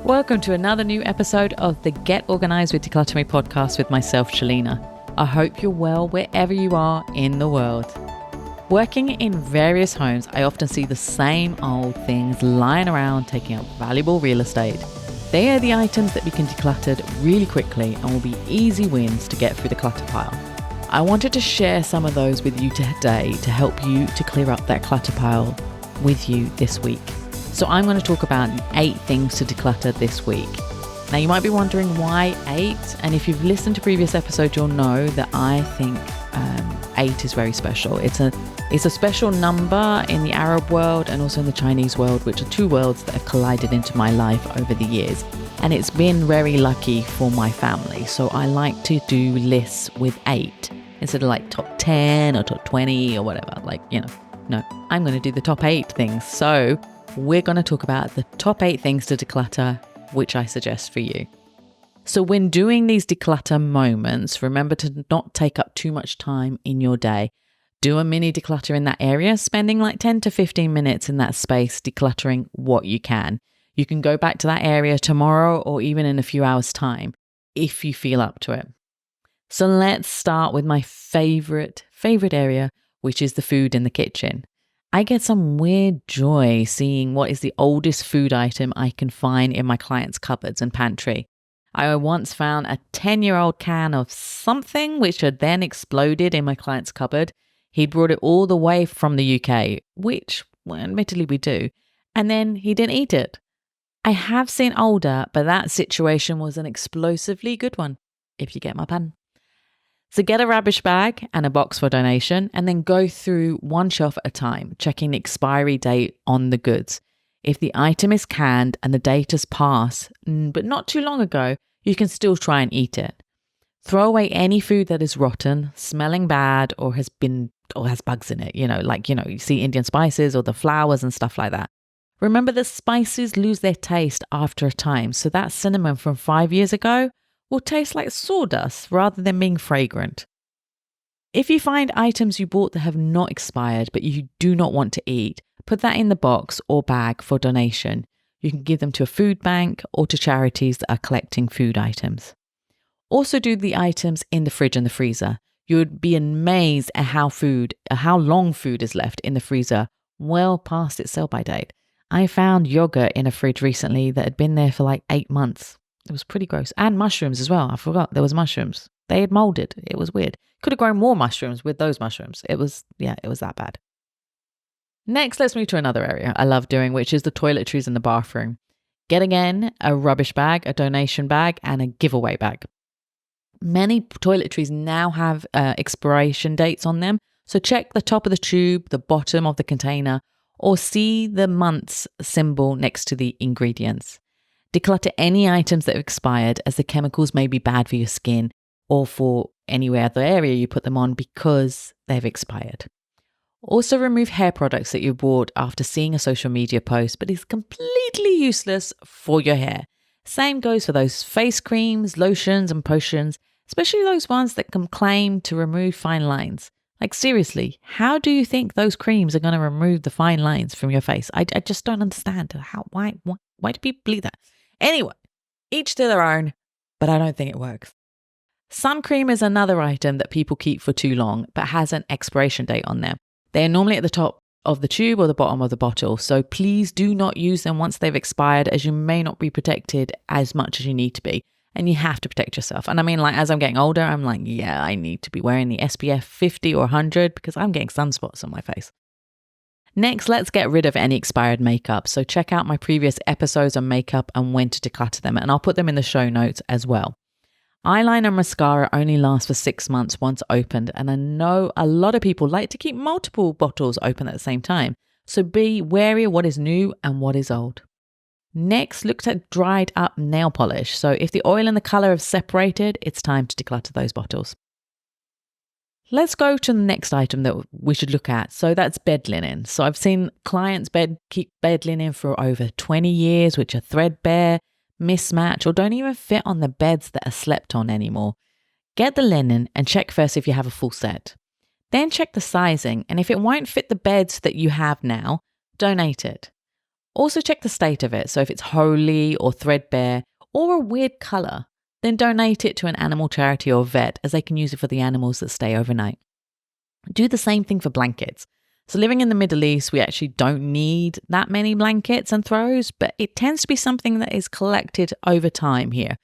Welcome to another new episode of the Get Organised with Declutter Me podcast with myself, Shalina. I hope you're well wherever you are in the world. Working in various homes, I often see the same old things lying around taking up valuable real estate. They are the items that we can declutter really quickly and will be easy wins to get through the clutter pile. I wanted to share some of those with you today to help you to clear up that clutter pile with you this week. So I'm going to talk about 8 things to declutter this week. Now you might be wondering why 8, and if you've listened to previous episodes, you'll know that I think 8 is very special. It's a special number in the Arab world and also in the Chinese world, which are 2 worlds that have collided into my life over the years. And it's been very lucky for my family. So I like to do lists with 8 instead of like top 10 or top 20 or whatever. No, I'm going to do the top 8 things. So we're going to talk about the top 8 things to declutter, which I suggest for you. So when doing these declutter moments, remember to not take up too much time in your day. Do a mini declutter in that area, spending like 10 to 15 minutes in that space decluttering what you can. You can go back to that area tomorrow or even in a few hours' time if you feel up to it. So let's start with my favorite area, which is the food in the kitchen. I get some weird joy seeing what is the oldest food item I can find in my clients' cupboards and pantry. I once found a 10-year-old can of something which had then exploded in my client's cupboard. He brought it all the way from the UK, which, well, admittedly we do, and then he didn't eat it. I have seen older, but that situation was an explosively good one, if you get my pun. So get a rubbish bag and a box for donation and then go through one shelf at a time, checking the expiry date on the goods. If the item is canned and the date has passed, but not too long ago, you can still try and eat it. Throw away any food that is rotten, smelling bad, or has bugs in it. You see Indian spices or the flowers and stuff like that. Remember that spices lose their taste after a time. So that cinnamon from 5 years ago will taste like sawdust rather than being fragrant. If you find items you bought that have not expired but you do not want to eat, put that in the box or bag for donation. You can give them to a food bank or to charities that are collecting food items. Also do the items in the fridge and the freezer. You would be amazed at how long food is left in the freezer well past its sell-by date. I found yogurt in a fridge recently that had been there for like 8 months. It was pretty gross. And mushrooms as well. I forgot there was mushrooms. They had molded. It was weird. Could have grown more mushrooms with those mushrooms. It was that bad. Next, let's move to another area I love doing, which is the toiletries in the bathroom. Get again a rubbish bag, a donation bag, and a giveaway bag. Many toiletries now have expiration dates on them. So check the top of the tube, the bottom of the container, or see the month's symbol next to the ingredients. Declutter any items that have expired, as the chemicals may be bad for your skin or for any other area you put them on because they've expired. Also remove hair products that you bought after seeing a social media post but is completely useless for your hair. Same goes for those face creams, lotions and potions, especially those ones that can claim to remove fine lines. Like seriously, how do you think those creams are going to remove the fine lines from your face? I just don't understand why do people believe that? Anyway, each to their own, but I don't think it works. Sun cream is another item that people keep for too long, but has an expiration date on them. They are normally at the top of the tube or the bottom of the bottle, so please do not use them once they've expired, as you may not be protected as much as you need to be, and you have to protect yourself. And I mean, like, as I'm getting older, I'm like, yeah, I need to be wearing the SPF 50 or 100 because I'm getting sunspots on my face. Next, let's get rid of any expired makeup. So check out my previous episodes on makeup and when to declutter them, and I'll put them in the show notes as well. Eyeliner and mascara only last for 6 months once opened, and I know a lot of people like to keep multiple bottles open at the same time. So be wary of what is new and what is old. Next, look at dried up nail polish. So if the oil and the color have separated, it's time to declutter those bottles. Let's go to the next item that we should look at. So that's bed linen. So I've seen clients keep bed linen for over 20 years, which are threadbare, mismatched, or don't even fit on the beds that are slept on anymore. Get the linen and check first if you have a full set. Then check the sizing, and if it won't fit the beds that you have now, donate it. Also check the state of it. So if it's holey or threadbare or a weird color, then donate it to an animal charity or vet, as they can use it for the animals that stay overnight. Do the same thing for blankets. So living in the Middle East, we actually don't need that many blankets and throws, but it tends to be something that is collected over time here.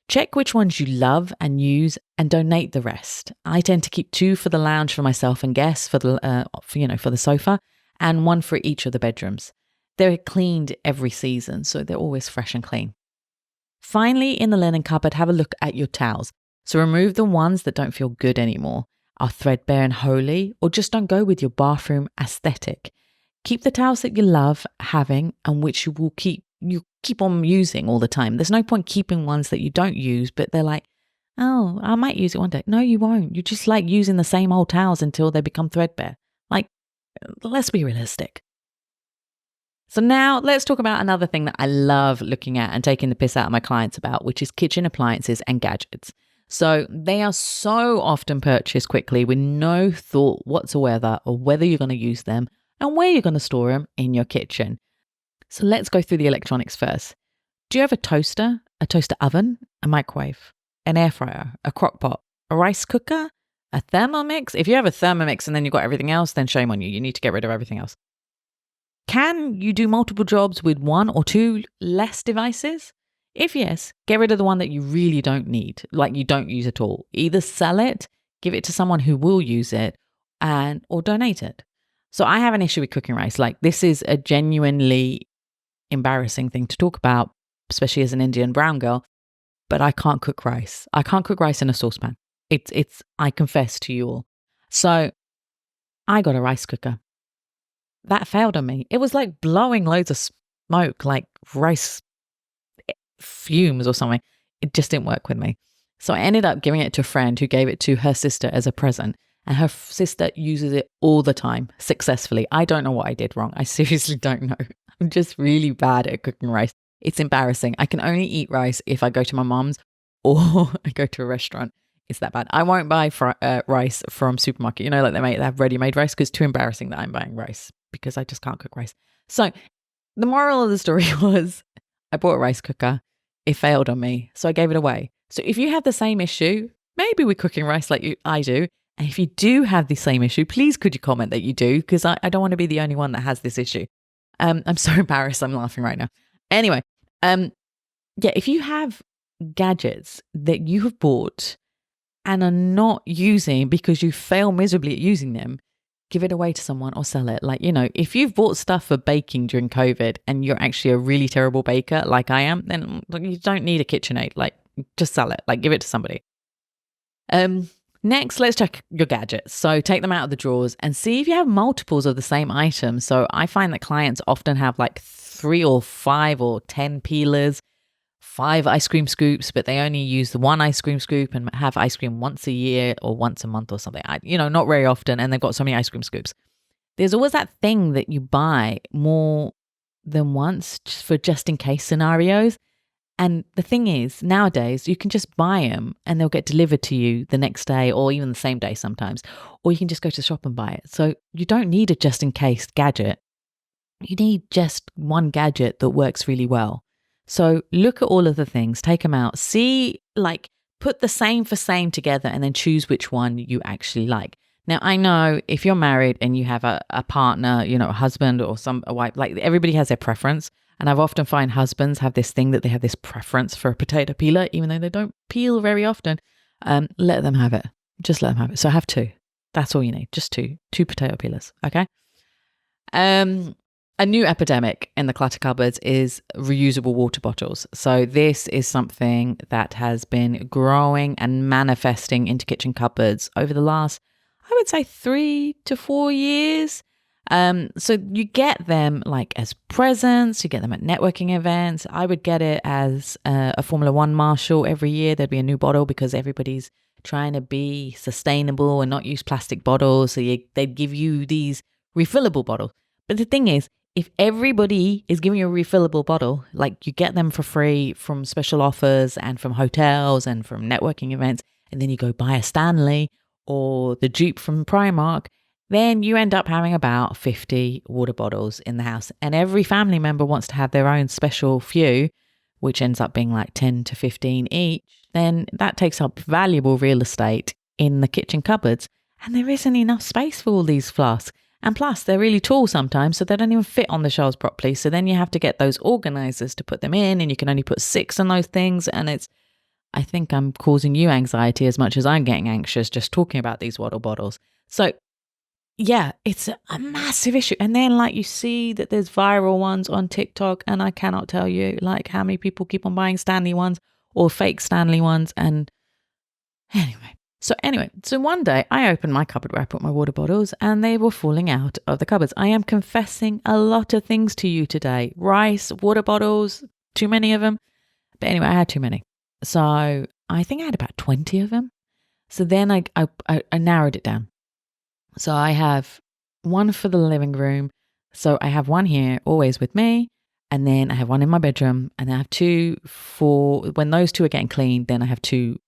Check which ones you love and use and donate the rest. I tend to keep 2 for the lounge for myself and guests for the sofa, and 1 for each of the bedrooms. They're cleaned every season, so they're always fresh and clean. Finally, in the linen cupboard, have a look at your towels. So remove the ones that don't feel good anymore, are threadbare and holey, or just don't go with your bathroom aesthetic. Keep the towels that you love having and which you keep on using all the time. There's no point keeping ones that you don't use, but they're like, oh, I might use it one day. No, you won't. You just like using the same old towels until they become threadbare. Like, let's be realistic. So now let's talk about another thing that I love looking at and taking the piss out of my clients about, which is kitchen appliances and gadgets. So they are so often purchased quickly with no thought whatsoever of whether you're going to use them and where you're going to store them in your kitchen. So let's go through the electronics first. Do you have a toaster oven, a microwave, an air fryer, a crock pot, a rice cooker, a Thermomix? If you have a Thermomix and then you've got everything else, then shame on you. You need to get rid of everything else. Can you do multiple jobs with 1 or 2 less devices? If yes, get rid of the one that you really don't need, like you don't use at all. Either sell it, give it to someone who will use it, or donate it. So I have an issue with cooking rice. Like, this is a genuinely embarrassing thing to talk about, especially as an Indian brown girl, but I can't cook rice. I can't cook rice in a saucepan. I confess to you all. So I got a rice cooker. That failed on me. It was like blowing loads of smoke, like rice fumes or something. It just didn't work with me. So I ended up giving it to a friend who gave it to her sister as a present. And her sister uses it all the time successfully. I don't know what I did wrong. I seriously don't know. I'm just really bad at cooking rice. It's embarrassing. I can only eat rice if I go to my mum's or I go to a restaurant. It's that bad. I won't buy rice from supermarket. You know, like they have ready-made rice, because it's too embarrassing that I'm buying rice because I just can't cook rice. So the moral of the story was I bought a rice cooker. It failed on me, so I gave it away. So if you have the same issue, maybe with cooking rice like I do, and if you do have the same issue, please could you comment that you do, because I don't want to be the only one that has this issue. I'm so embarrassed. I'm laughing right now. Anyway, if you have gadgets that you have bought and are not using because you fail miserably at using them, give it away to someone or sell it. Like, if you've bought stuff for baking during COVID and you're actually a really terrible baker like I am, then you don't need a KitchenAid. Like, just sell it, like give it to somebody. Next, let's check your gadgets. So take them out of the drawers and see if you have multiples of the same item. So I find that clients often have like 3 or 5 or 10 peelers, 5 ice cream scoops, but they only use the 1 ice cream scoop and have ice cream once a year or once a month or something. Not very often. And they've got so many ice cream scoops. There's always that thing that you buy more than once just in case scenarios. And the thing is, nowadays, you can just buy them and they'll get delivered to you the next day or even the same day sometimes. Or you can just go to the shop and buy it. So you don't need a just in case gadget. You need just one gadget that works really well. So look at all of the things, take them out, see, put the same for same together and then choose which one you actually like. Now, I know if you're married and you have a partner, a husband or a wife, like everybody has their preference. And I've often find husbands have this thing that they have this preference for a potato peeler, even though they don't peel very often. Let them have it. Just let them have it. So have 2. That's all you need. Just 2 potato peelers. Okay. A new epidemic in the clutter cupboards is reusable water bottles. So this is something that has been growing and manifesting into kitchen cupboards over the last, I would say 3 to 4 years. So you get them as presents, you get them at networking events. I would get it as a Formula One marshal every year. There'd be a new bottle because everybody's trying to be sustainable and not use plastic bottles. So they'd give you these refillable bottles. But the thing is, if everybody is giving you a refillable bottle, you get them for free from special offers and from hotels and from networking events, and then you go buy a Stanley or the dupe from Primark, then you end up having about 50 water bottles in the house. And every family member wants to have their own special few, which ends up being like 10 to 15 each. Then that takes up valuable real estate in the kitchen cupboards. And there isn't enough space for all these flasks. And plus, they're really tall sometimes, so they don't even fit on the shelves properly. So then you have to get those organizers to put them in, and you can only put 6 on those things. And I think I'm causing you anxiety as much as I'm getting anxious just talking about these water bottles. So yeah, it's a massive issue. And then like you see that there's viral ones on TikTok, and I cannot tell you like how many people keep on buying Stanley ones or fake Stanley ones. And anyway, so one day I opened my cupboard where I put my water bottles, and they were falling out of the cupboards. I am confessing a lot of things to you today. Rice, water bottles, too many of them. But anyway, I had too many. So I think I had about 20 of them. So then I narrowed it down. So I have one for the living room. So I have one here always with me. And then I have one in my bedroom. And I have 2 for when those 2 are getting cleaned, then I have 2,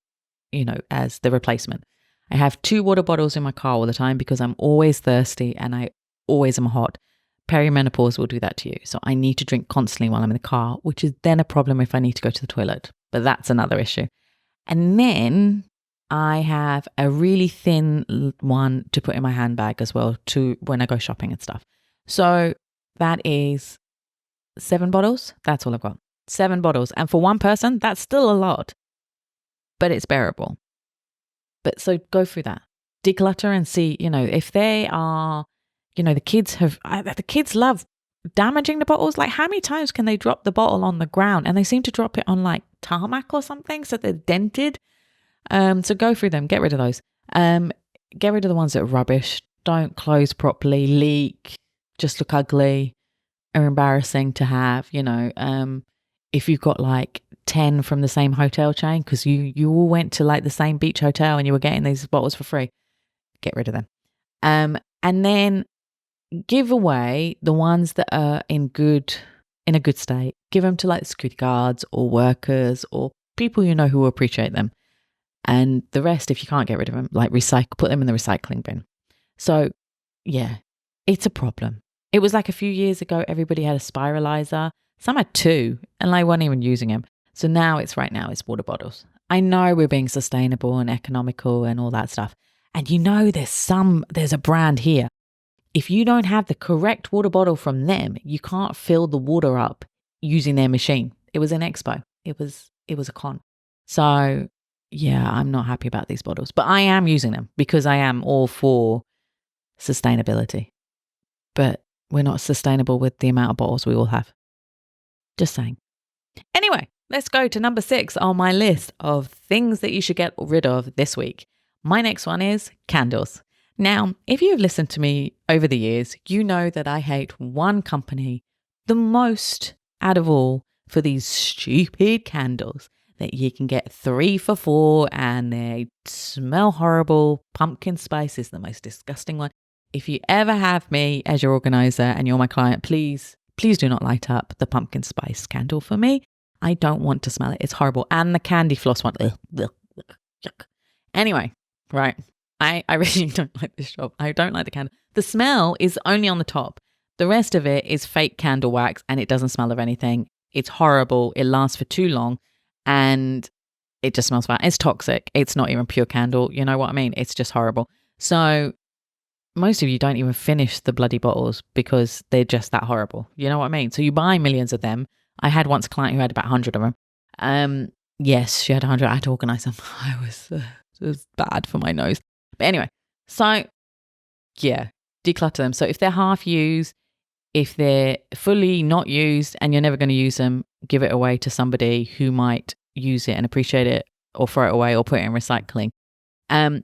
as the replacement. I have 2 water bottles in my car all the time because I'm always thirsty and I always am hot. Perimenopause will do that to you. So I need to drink constantly while I'm in the car, which is then a problem if I need to go to the toilet. But that's another issue. And then I have a really thin one to put in my handbag as well to when I go shopping and stuff. So that is 7 bottles. That's all I've got. 7 bottles. And for one person, that's still a lot, but it's bearable. But so go through that. Declutter and see, if they are, the kids love damaging the bottles. Like how many times can they drop the bottle on the ground? And they seem to drop it on like tarmac or something. So they're dented. So go through them, get rid of those. Get rid of the ones that are rubbish, don't close properly, leak, just look ugly, are embarrassing to have, if you've got like 10 from the same hotel chain, because you all went to like the same beach hotel and you were getting these bottles for free, get rid of them. And then give away the ones that are in a good state. Give them to like security guards or workers or people who will appreciate them. And the rest, if you can't get rid of them, like put them in the recycling bin. So yeah, it's a problem. It was like a few years ago, everybody had a spiralizer. Some had 2 and they weren't even using them. So now it's water bottles. I know we're being sustainable and economical and all that stuff. And there's a brand here. If you don't have the correct water bottle from them, you can't fill the water up using their machine. It was an expo. It was a con. So yeah, I'm not happy about these bottles, but I am using them because I am all for sustainability. But we're not sustainable with the amount of bottles we all have. Just saying. Anyway, let's go to number 6 on my list of things that you should get rid of this week. My next one is candles. Now, if you've listened to me over the years, you know that I hate one company the most out of all for these stupid candles that you can get 3 for $4 and they smell horrible. Pumpkin spice is the most disgusting one. If you ever have me as your organizer and you're my client, please do not light up the pumpkin spice candle for me. I don't want to smell it. It's horrible. And the candy floss one. Ugh, ugh, ugh, yuck. Anyway, right. I really don't like this shop. I don't like the candle. The smell is only on the top. The rest of it is fake candle wax and it doesn't smell of anything. It's horrible. It lasts for too long and it just smells bad. It's toxic. It's not even pure candle. You know what I mean? It's just horrible. So most of you don't even finish the bloody bottles because they're just that horrible. You know what I mean? So you buy millions of them. I had once a client who had about 100 of them. Yes, she had 100. I had to organize them. It was bad for my nose. But anyway, so yeah, declutter them. So if they're half used, if they're fully not used and you're never going to use them, give it away to somebody who might use it and appreciate it, or throw it away or put it in recycling. And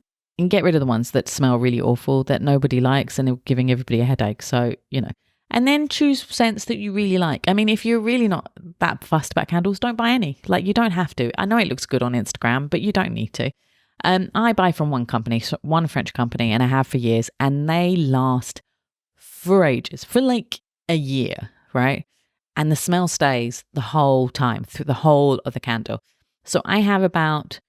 get rid of the ones that smell really awful that nobody likes and are giving everybody a headache. So, and then choose scents that you really like. I mean, if you're really not that fussed about candles, don't buy any. Like, you don't have to. I know it looks good on Instagram, but you don't need to. I buy from one company, one French company, and I have for years, and they last for ages, for like a year, right? And the smell stays the whole time, through the whole of the candle. So I have about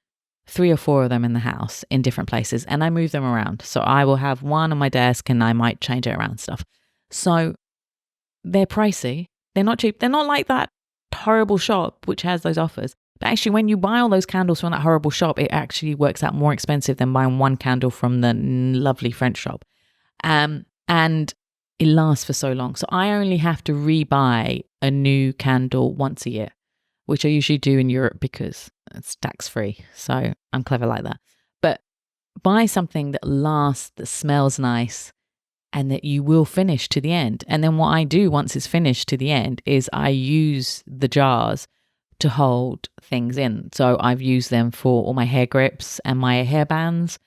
3 or 4 of them in the house in different places, and I move them around. So I will have one on my desk and I might change it around stuff. So they're pricey. They're not cheap. They're not like that horrible shop which has those offers. But actually, when you buy all those candles from that horrible shop, it actually works out more expensive than buying one candle from the lovely French shop. And it lasts for so long. So I only have to rebuy a new candle once a year, which I usually do in Europe because it's tax-free. So I'm clever like that. But buy something that lasts, that smells nice, and that you will finish to the end. And then what I do once it's finished to the end is I use the jars to hold things in. So I've used them for all my hair grips and my hair bands.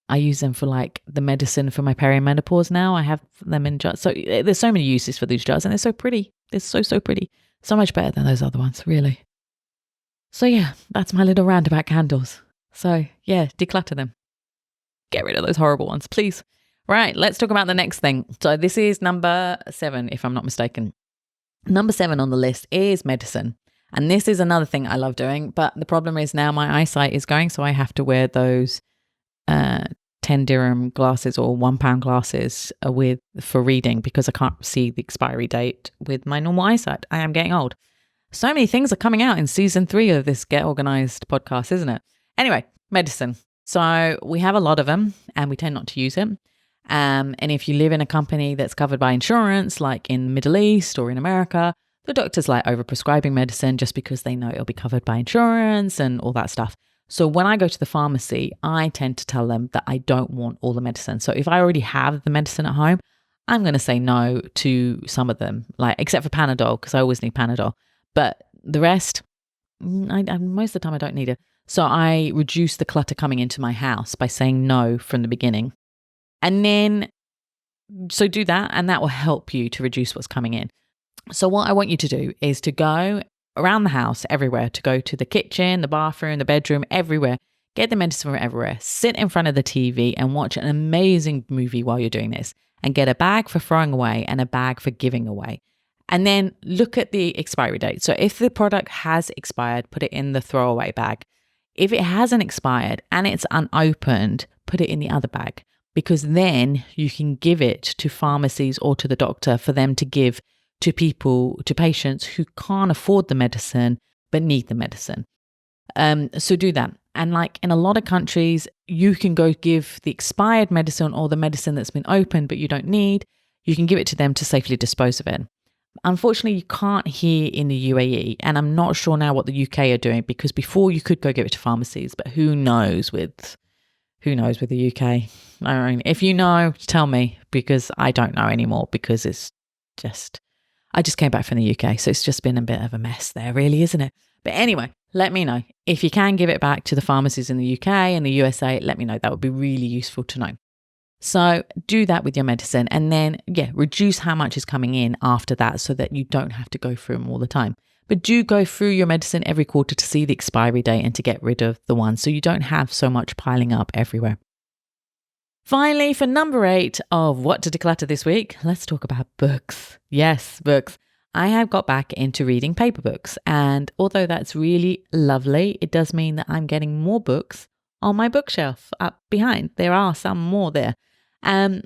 I use them for like the medicine for my perimenopause now. I have them in jars. So there's so many uses for these jars, and they're so pretty. They're so pretty. So much better than those other ones, really. So yeah, that's my little rant about candles. So yeah, declutter them. Get rid of those horrible ones, please. Right, let's talk about the next thing. So this is number 7, if I'm not mistaken. Number 7 on the list is medicine. And this is another thing I love doing. But the problem is now my eyesight is going, so I have to wear those 10 dirham glasses or £1 glasses for reading because I can't see the expiry date with my normal eyesight. I am getting old. So many things are coming out in season 3 of this Get Organised podcast, isn't it? Anyway, medicine. So we have a lot of them and we tend not to use it. And if you live in a company that's covered by insurance, like in the Middle East or in America, the doctors like overprescribing medicine just because they know it'll be covered by insurance and all that stuff. So when I go to the pharmacy, I tend to tell them that I don't want all the medicine. So if I already have the medicine at home, I'm going to say no to some of them, like except for Panadol, because I always need Panadol. But the rest, most of the time I don't need it. So I reduce the clutter coming into my house by saying no from the beginning. And then, so do that, and that will help you to reduce what's coming in. So what I want you to do is to go around the house, everywhere, to go to the kitchen, the bathroom, the bedroom, everywhere. Get the medicine from everywhere. Sit in front of the TV and watch an amazing movie while you're doing this. And get a bag for throwing away and a bag for giving away. And then look at the expiry date. So if the product has expired, put it in the throwaway bag. If it hasn't expired and it's unopened, put it in the other bag. Because then you can give it to pharmacies or to the doctor for them to give to people, to patients who can't afford the medicine but need the medicine. So do that. And like in a lot of countries, you can go give the expired medicine or the medicine that's been opened but you don't need. You can give it to them to safely dispose of it. Unfortunately, you can't here in the UAE, and I'm not sure now what the UK are doing, because before you could go give it to pharmacies, but who knows with the UK. I mean, if you know, tell me, because I don't know anymore, because I just came back from the UK, so it's just been a bit of a mess there, really, isn't it? But anyway, let me know. If you can give it back to the pharmacies in the UK and the USA, let me know. That would be really useful to know. So do that with your medicine, and then, reduce how much is coming in after that so that you don't have to go through them all the time. But do go through your medicine every quarter to see the expiry date and to get rid of the ones so you don't have so much piling up everywhere. Finally, for number 8 of what to declutter this week, let's talk about books. Yes, books. I have got back into reading paper books, and although that's really lovely, it does mean that I'm getting more books on my bookshelf up behind. There are some more there.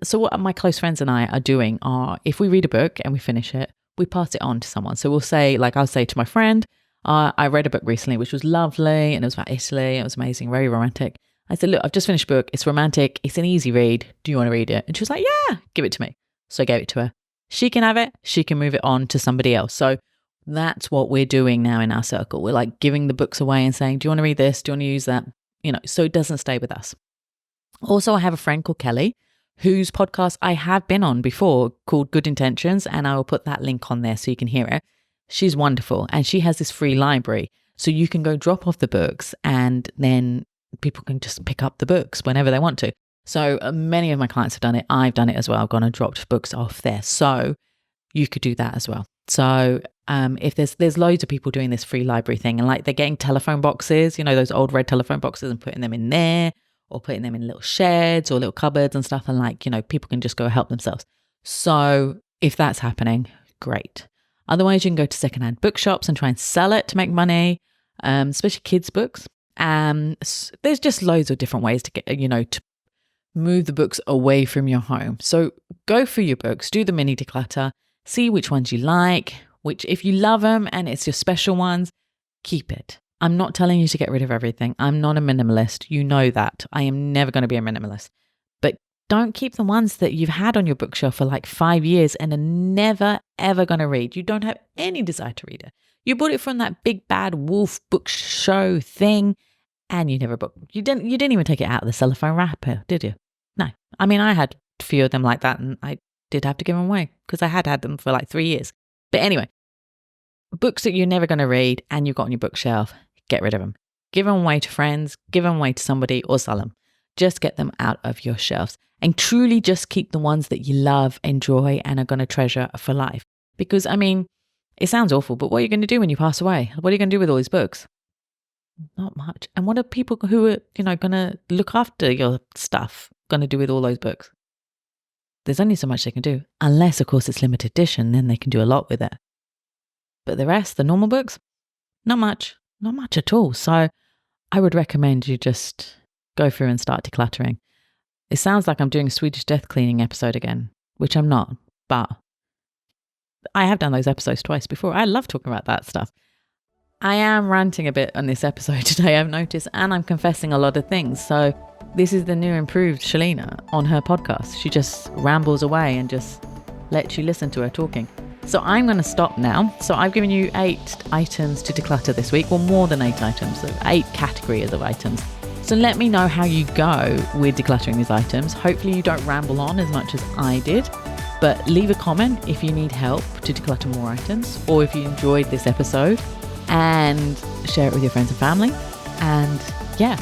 So what my close friends and I are doing are, if we read a book and we finish it, we pass it on to someone. So we'll say, like I'll say to my friend, I read a book recently, which was lovely, and it was about Italy. It was amazing, very romantic. I said, look, I've just finished a book. It's romantic. It's an easy read. Do you want to read it? And she was like, yeah, give it to me. So I gave it to her. She can have it. She can move it on to somebody else. So that's what we're doing now in our circle. We're like giving the books away and saying, do you want to read this? Do you want to use that? So it doesn't stay with us. Also, I have a friend called Kelly, whose podcast I have been on before, called Good Intentions, and I will put that link on there so you can hear it. She's wonderful, and she has this free library, so you can go drop off the books and then people can just pick up the books whenever they want to. So many of my clients have done it. I've done it as well. I've gone and dropped books off there. So you could do that as well. So if there's loads of people doing this free library thing, and like they're getting telephone boxes, those old red telephone boxes, and putting them in there, or putting them in little sheds or little cupboards and stuff. And people can just go help themselves. So if that's happening, great. Otherwise, you can go to secondhand bookshops and try and sell it to make money, especially kids' books. There's just loads of different ways to get, to move the books away from your home. So go through your books, do the mini declutter, see which ones you like, which if you love them and it's your special ones, keep it. I'm not telling you to get rid of everything. I'm not a minimalist. You know that. I am never going to be a minimalist. But don't keep the ones that you've had on your bookshelf for like 5 years and are never, ever going to read. You don't have any desire to read it. You bought it from that big bad wolf book show thing and you never bought. You didn't even take it out of the cellophane wrapper, did you? No. I mean, I had a few of them like that and I did have to give them away because I had them for like 3 years. But anyway, books that you're never going to read and you've got on your bookshelf, get rid of them. Give them away to friends, give them away to somebody or sell them. Just get them out of your shelves and truly just keep the ones that you love, enjoy and are going to treasure for life. Because, I mean, it sounds awful, but what are you going to do when you pass away? What are you going to do with all these books? Not much. And what are people who are, going to look after your stuff going to do with all those books? There's only so much they can do. Unless, of course, it's limited edition, then they can do a lot with it. But the rest, the normal books, not much at all. So I would recommend you just go through and start decluttering. It sounds like I'm doing a Swedish death cleaning episode again, which I'm not, but I have done those episodes twice before. I love talking about that stuff. I am ranting a bit on this episode today, I've noticed, and I'm confessing a lot of things. So this is the new improved Shalina on her podcast. She just rambles away and just lets you listen to her talking. So I'm going to stop now. So I've given you 8 items to declutter this week, or more than 8 items, so 8 categories of items. So let me know how you go with decluttering these items. Hopefully you don't ramble on as much as I did, but leave a comment if you need help to declutter more items, or if you enjoyed this episode, and share it with your friends and family. And yeah,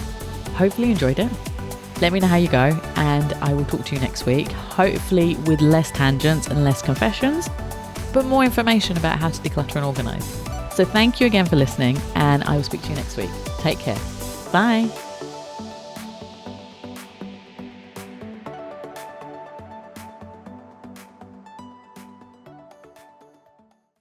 hopefully you enjoyed it. Let me know how you go, and I will talk to you next week, hopefully with less tangents and less confessions, but more information about how to declutter and organize. So thank you again for listening, and I will speak to you next week. Take care. Bye.